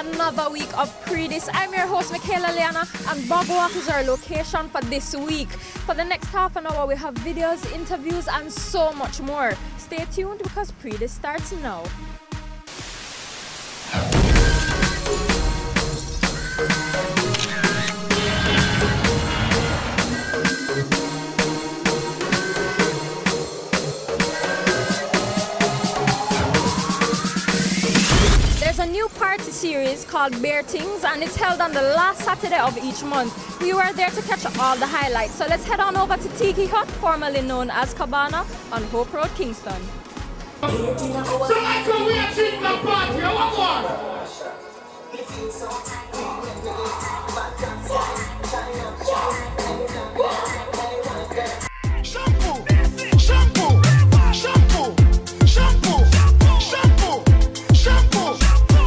another week of Pree Dis. I'm your host, Michaela Leeanna, and Bog Walk is our location for this week. For the next half an hour, we have videos, interviews, and so much more. Stay tuned because Pree Dis starts now. There's a new party series called Beer Tings, and it's held on the last Saturday of each month. We were there to catch all the highlights, so let's head on over to Tiki Hut, formerly known as Cabana, on Hope Road, Kingston. So Michael, we are treating the party. One more. Shampoo, shampoo, shampoo, shampoo, shampoo, shampoo, shampoo,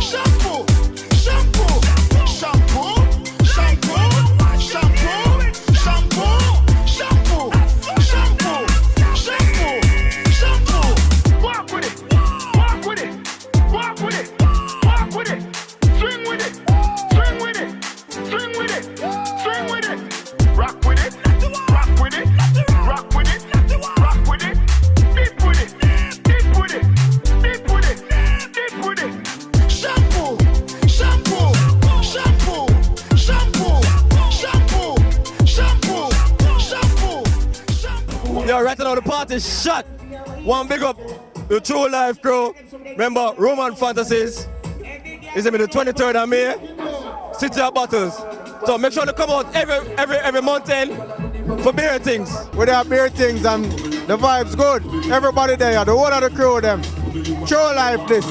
shampoo, shampoo, shampoo, shampoo, shampoo, shampoo, shampoo, shampoo. Walk with it, walk with it, walk with it, walk with it, swing with it, swing with it, swing with it, swing with it, rock with it, rock with it, rock with it, rock with it, dip with it, dip with it, dip with it, dip with it. Shampoo, shampoo, shampoo, shampoo, shampoo, shampoo, shampoo, shampoo. Yo, right now the party is shut. One big up the True Life crew. Remember Roman Fantasies. It's the 23rd of May. City of Bottles. So make sure to come out every month end for Beer Tings. We have Beer Tings and the vibe's good. Everybody there, the whole of the crew them. True Life this.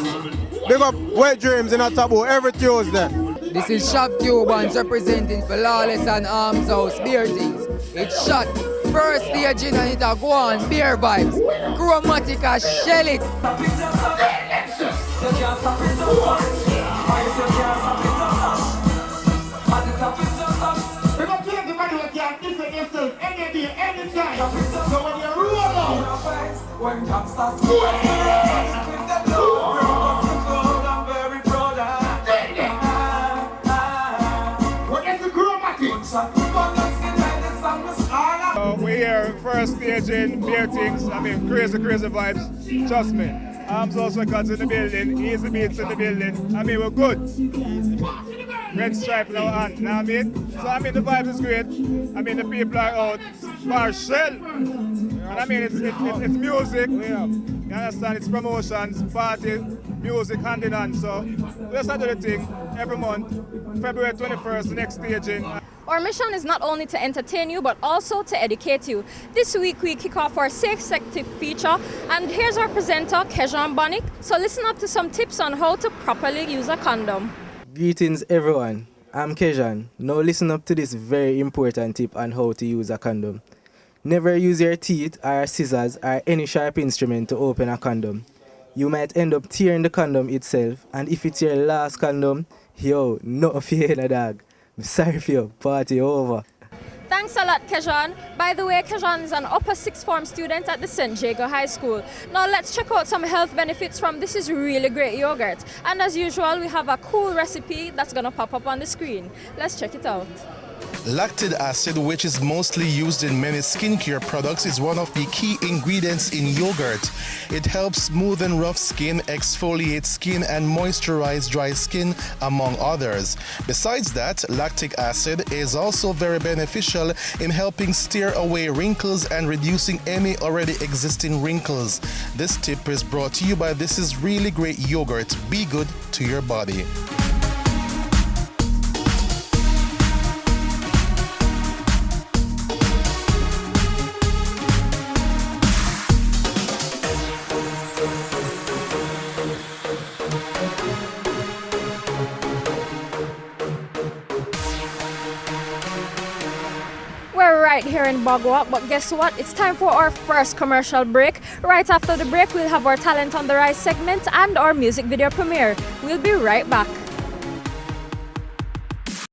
Big up Wet Dreams in a Taboo every Tuesday. This is Shop Cubans representing for Lawless and Arms House Beer Tings. It's shot. First stage in and it a go on, beer vibes. Chromatica, shell it. So when you roll out, when we're here, first stage in Beer Tings. I mean, crazy vibes. Trust me. Arms House Records in the building, Easy Beats in the building. I mean, we're good. Red stripe in our hand, you know what I mean? So I mean, the vibe is great. I mean, the people are out for shell. And I mean, it's music. Yeah. You understand? It's promotions, party, music, hand in hand. So let's do the thing every month. February 21st, the next staging. Our mission is not only to entertain you, but also to educate you. This week, we kick off our safe sector feature, and here's our presenter, Kejon Bonnick. So listen up to some tips on how to properly use a condom. Greetings everyone, I'm Kejon. Now listen up to this very important tip on how to use a condom. Never use your teeth or scissors or any sharp instrument to open a condom. You might end up tearing the condom itself, and if it's your last condom, yo, not fear a dog. I'm sorry for you, party over. Thanks a lot, Kejon. By the way, Kejon is an upper sixth form student at the St. Jago High School. Now let's check out some health benefits from This Is Really Great yogurt. And as usual, we have a cool recipe that's gonna pop up on the screen. Let's check it out. Lactic acid, which is mostly used in many skincare products, is one of the key ingredients in yogurt. It helps smoothen rough skin, exfoliate skin, and moisturize dry skin, among others. Besides that, lactic acid is also very beneficial in helping steer away wrinkles and reducing any already existing wrinkles. This tip is brought to you by This Is Really Great yogurt. Be good to your body. We're right here in Bog Walk, but guess what? It's time for our first commercial break. Right after the break, we'll have our Talent on the Rise segment and our music video premiere. We'll be right back.